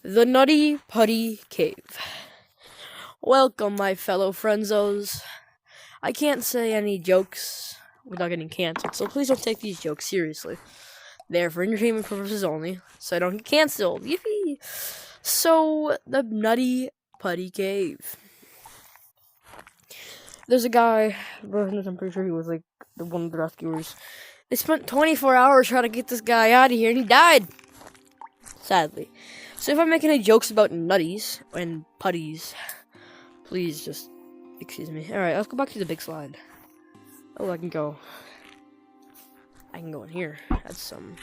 The Nutty Puddy Cave. Welcome, my fellow frienzos. I can't say any jokes without getting canceled, so please don't take these jokes seriously. They're for entertainment purposes only, so I don't get canceled. Yippee! So, the Nutty Puddy Cave. There's a guy, I'm pretty sure he was like one of the rescuers. They spent 24 hours trying to get this guy out of here, and he died. Sadly. So if I make any jokes about nutties and putties, please just excuse me. Alright, let's go back to the big slide. Oh, I can go in here. That's some...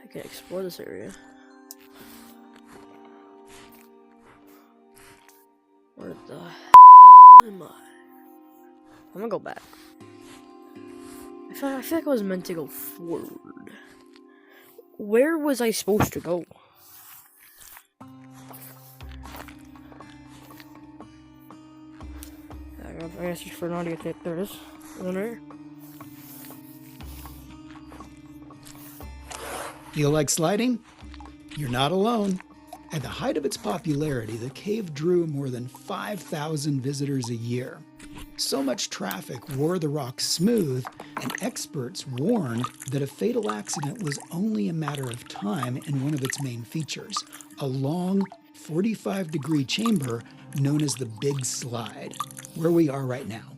I can explore this area. Where the hell am I? I'm gonna go back. I feel like I was meant to go forward. Where was I supposed to go? I guess just for an audio tape. There it is. One right. Feel like sliding? You're not alone. At the height of its popularity, the cave drew more than 5,000 visitors a year. So much traffic wore the rock smooth, and experts warned that a fatal accident was only a matter of time in one of its main features, a long 45-degree chamber known as the Big Slide, where we are right now.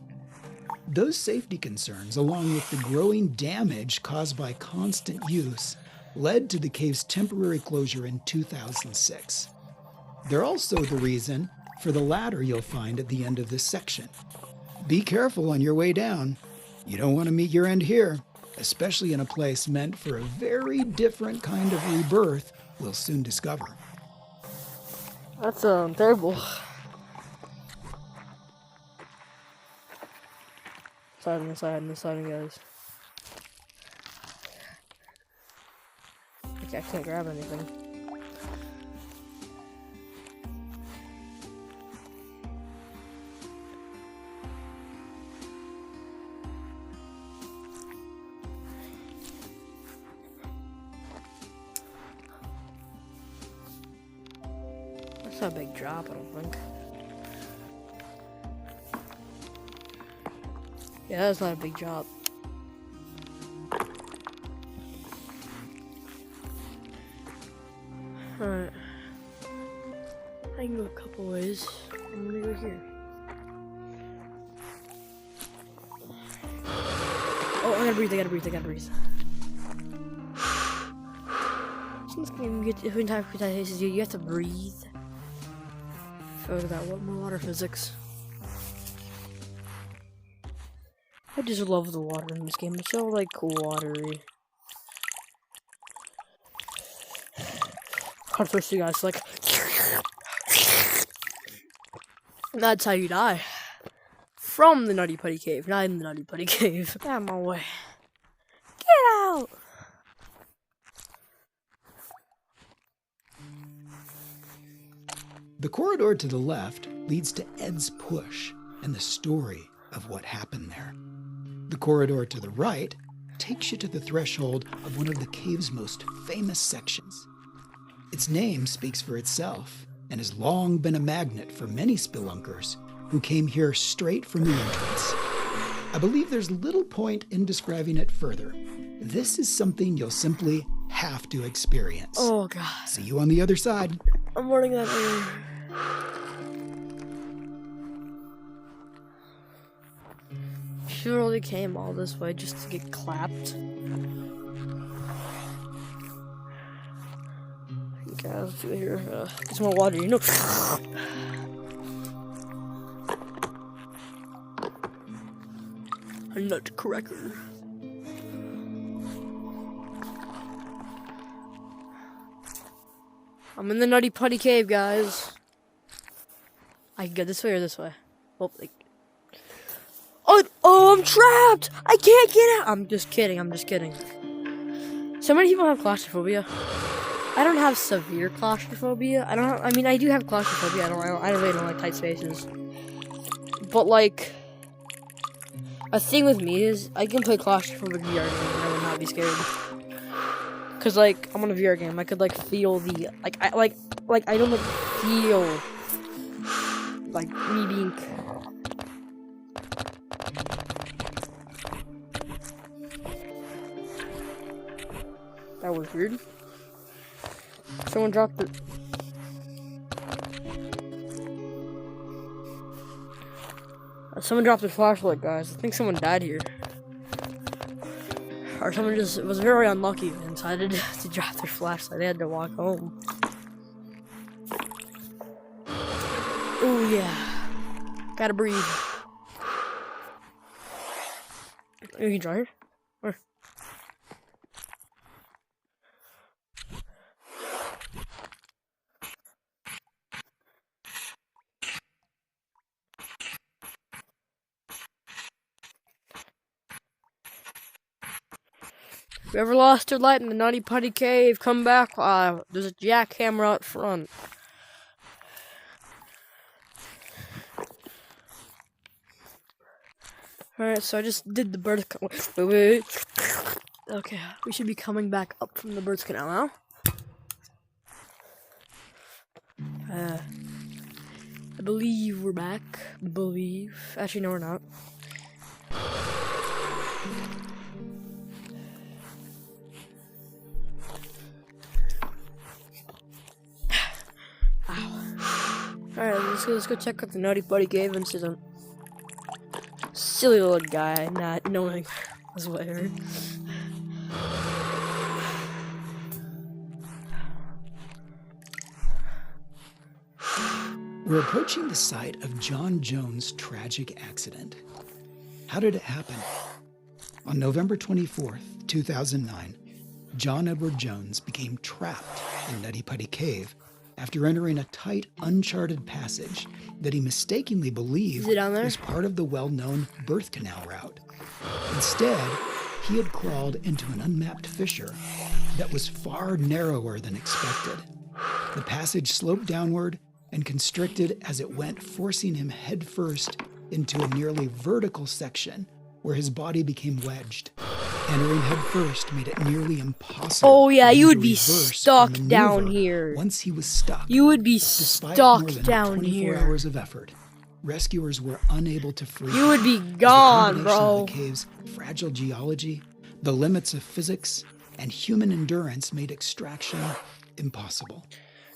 Those safety concerns, along with the growing damage caused by constant use, led to the cave's temporary closure in 2006. They're also the reason for the ladder you'll find at the end of this section. Be careful on your way down. You don't want to meet your end here, especially in a place meant for a very different kind of rebirth we'll soon discover. That's terrible. Sliding, guys. I can't grab anything. That's not a big drop, I don't think. Yeah, that's not a big drop. Alright. I can go a couple ways. I'm gonna go here. Oh, I gotta breathe. Since this game gets if entire places you have to breathe. Oh, look at that, what more water physics. I just love the water in this game. It's so like watery. I'm thirsty, guys. Like, and that's how you die. From the Nutty Putty Cave, not in the Nutty Putty Cave. Get out of my way. Get out! The corridor to the left leads to Ed's Push and the story of what happened there. The corridor to the right takes you to the threshold of one of the cave's most famous sections. Its name speaks for itself and has long been a magnet for many spelunkers who came here straight from the entrance. I believe there's little point in describing it further. This is something you'll simply have to experience. Oh, God. See you on the other side. I'm running that way. Surely came all this way just to get clapped. Okay, let's do it here. Get some more water, you know. A nutcracker. I'm in the Nutty Putty Cave, guys. I can go this way or this way. Oh, like. Oh, I'm trapped! I can't get out! I'm just kidding. So many people have claustrophobia. I don't have severe claustrophobia. I do have claustrophobia. I really don't like tight spaces. But, like, a thing with me is I can play claustrophobic VR and I would not be scared. Cause like I'm on a VR game, I could like feel the I don't like feel like me being. That was weird. Someone dropped the. Someone dropped a flashlight, guys. I think someone died here. Or someone just was very unlucky and decided to drop their flashlight. They had to walk home. Oh yeah. Gotta breathe. You can try it? Where? If you ever lost your light in the Nutty Puddy Cave, come back. There's a jackhammer out front. Alright, so I just did the birth canal. Wait. Okay, we should be coming back up from the birth canal now. I believe we're back. Actually, no, we're not. Alright, let's go check out the Nutty Puddy Cave and see some silly little guy not knowing his way. We're approaching the site of John Jones' tragic accident. How did it happen? On November 24th, 2009, John Edward Jones became trapped in Nutty Puddy Cave after entering a tight, uncharted passage that he mistakenly believed was part of the well-known birth canal route. Instead, he had crawled into an unmapped fissure that was far narrower than expected. The passage sloped downward and constricted as it went, forcing him headfirst into a nearly vertical section where his body became wedged. Entering headfirst made it nearly impossible. Oh yeah, for him you would to be reverse stuck or maneuver down here. Once he was stuck. You would be Despite stuck more than down 24 here. hours of effort, rescuers were unable to free You would be him. gone, The bro. of the cave's fragile geology, the limits of physics, and human endurance made extraction impossible.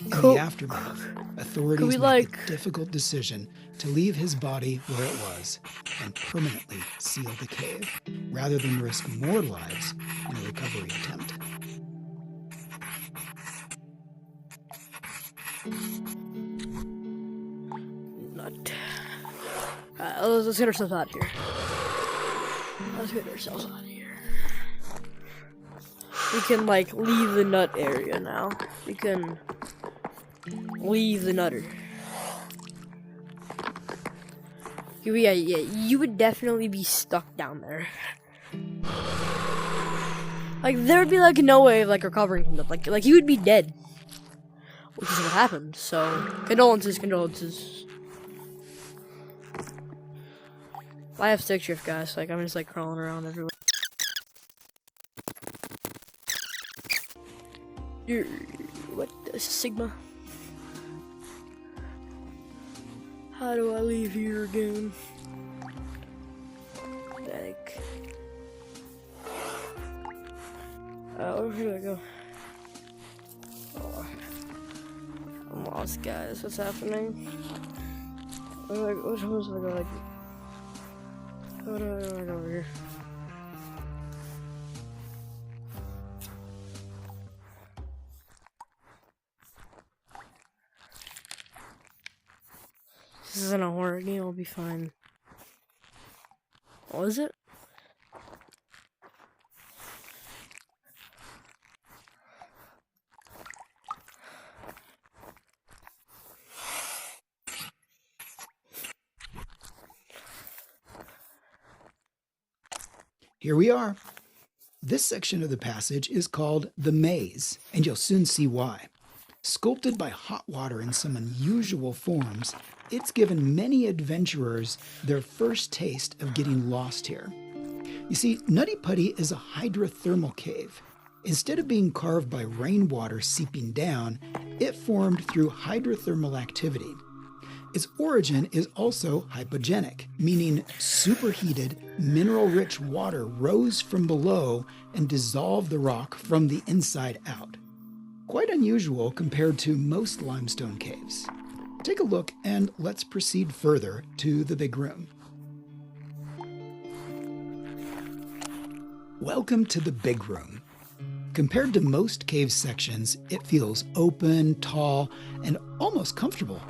In the aftermath, authorities made the difficult decision to leave his body where it was and permanently seal the cave, rather than risk more lives in a recovery attempt. Nut. Let's get ourselves out of here. We can like leave the nut area now. We can leave the nutter. Yeah, you would definitely be stuck down there. Like there would be like no way of like recovering from that. Like you would be dead, which is what happened. So condolences. I have stick shift, guys. Like I'm just like crawling around everywhere. What Sigma? How do I leave here again? Like, where do I go? Oh, I'm lost, guys. What's happening? Like, which one's I go? Like, how do I go over here? This isn't a horror game, I'll be fine. What is it? Here we are. This section of the passage is called the Maze, and you'll soon see why. Sculpted by hot water in some unusual forms, it's given many adventurers their first taste of getting lost here. You see, Nutty Puddy is a hydrothermal cave. Instead of being carved by rainwater seeping down, it formed through hydrothermal activity. Its origin is also hypogenic, meaning superheated, mineral-rich water rose from below and dissolved the rock from the inside out. Quite unusual compared to most limestone caves. Take a look and let's proceed further to the big room. Welcome to the big room. Compared to most cave sections, it feels open, tall, and almost comfortable.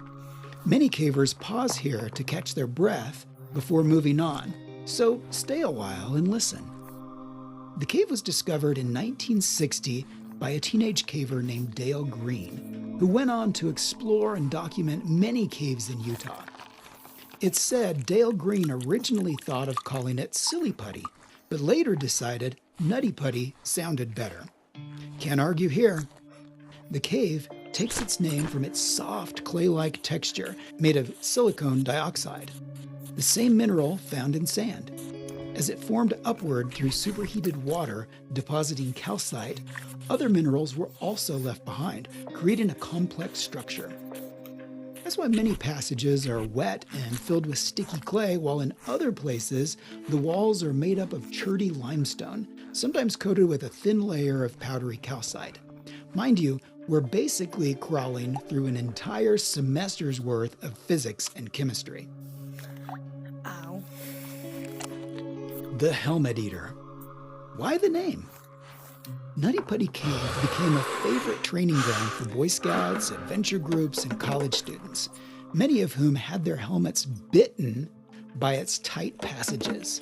Many cavers pause here to catch their breath before moving on, so stay a while and listen. The cave was discovered in 1960 by a teenage caver named Dale Green, who went on to explore and document many caves in Utah. It's said Dale Green originally thought of calling it Silly Putty, but later decided Nutty Putty sounded better. Can't argue here. The cave takes its name from its soft clay-like texture made of silicon dioxide, the same mineral found in sand. As it formed upward through superheated water depositing calcite, other minerals were also left behind, creating a complex structure. That's why many passages are wet and filled with sticky clay, while in other places, the walls are made up of cherty limestone, sometimes coated with a thin layer of powdery calcite. Mind you, we're basically crawling through an entire semester's worth of physics and chemistry. Ow. The Helmet Eater. Why the name? Nutty Putty Cave became a favorite training ground for Boy Scouts, adventure groups, and college students, many of whom had their helmets bitten by its tight passages.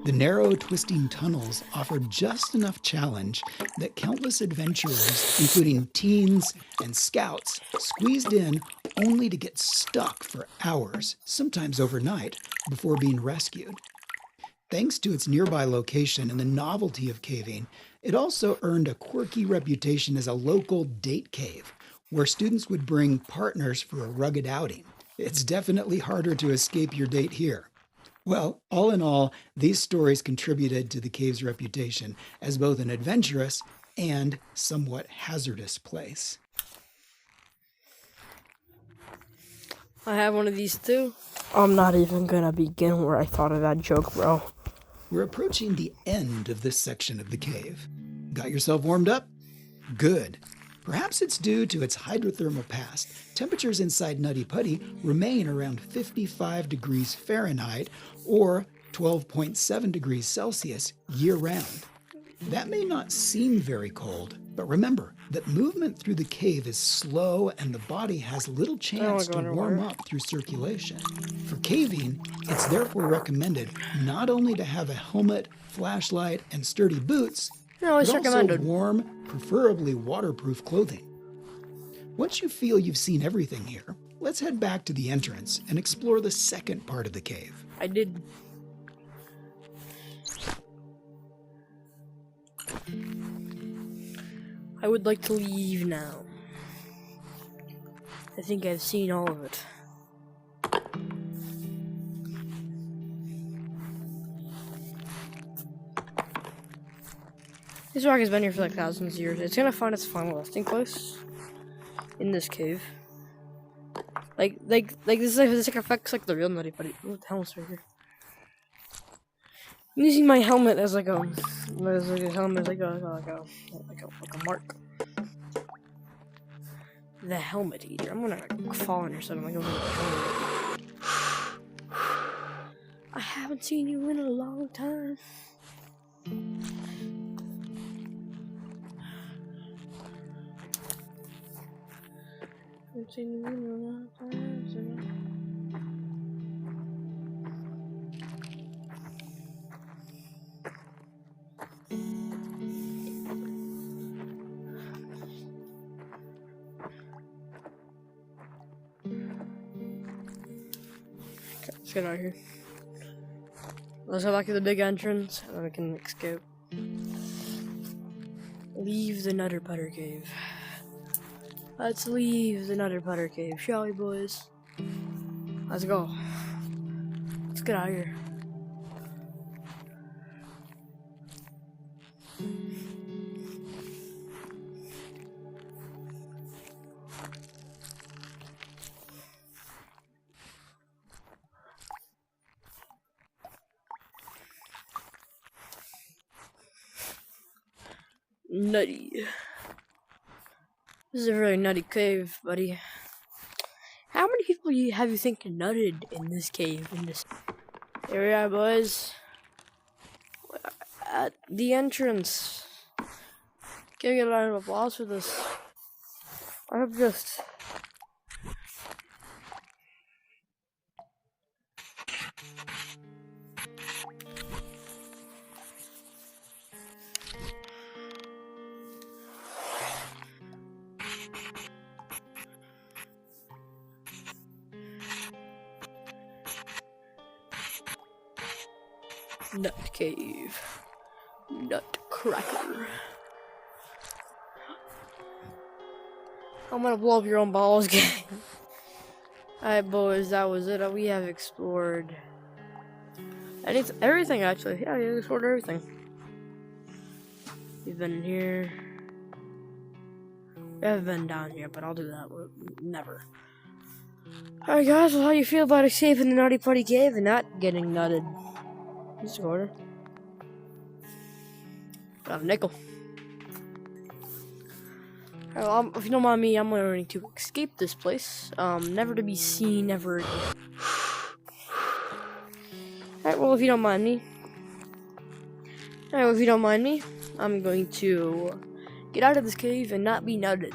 The narrow, twisting tunnels offered just enough challenge that countless adventurers, including teens and scouts, squeezed in only to get stuck for hours, sometimes overnight, before being rescued. Thanks to its nearby location and the novelty of caving, it also earned a quirky reputation as a local date cave, where students would bring partners for a rugged outing. It's definitely harder to escape your date here. Well, all in all, these stories contributed to the cave's reputation as both an adventurous and somewhat hazardous place. I have one of these too. I'm not even gonna begin where I thought of that joke, bro. We're approaching the end of this section of the cave. Got yourself warmed up? Good. Perhaps it's due to its hydrothermal past. Temperatures inside Nutty Putty remain around 55 degrees Fahrenheit or 12.7 degrees Celsius year-round. That may not seem very cold, but remember that movement through the cave is slow and the body has little chance to warm up through circulation. For caving, it's therefore recommended not only to have a helmet, flashlight, and sturdy boots, but also warm, preferably waterproof clothing. Once you feel you've seen everything here, let's head back to the entrance and explore the second part of the cave. I did. I would like to leave now. I think I've seen all of it. This rock has been here for like thousands of years. It's gonna find its final resting place in this cave. Like this affects like the real Nutty Putty. What the hell is right here? I'm using my helmet as like a mark. The Helmet Eater. I'm gonna fall on your stomach. I haven't seen you in a long time. Haven't seen you in a long time. Let's get out of here. Let's go back to the big entrance, and then we can escape. Leave the Nutter Putter Cave. Let's leave the Nutter Putter Cave, shall we, boys? Let's go. Let's get out of here. Nutty. This is a very nutty cave, buddy. How many people have you think nutted in this cave? Here we are, boys. At the entrance. Can we get a round of applause for this? I hope just. Nut cave. Nutcracker. I'm gonna blow up your own balls, gang. Alright, boys, that was it. We have explored everything, actually. Yeah, we explored everything. We've been here. We haven't been down here, but I'll do that. Never. Alright, guys, well, how you feel about escaping the Nutty Puddy Cave and not getting nutted? Just a quarter. Got a nickel. Well, if you don't mind me, I'm going to escape this place. Never to be seen ever again. Alright, well, if you don't mind me. I'm going to get out of this cave and not be nutted.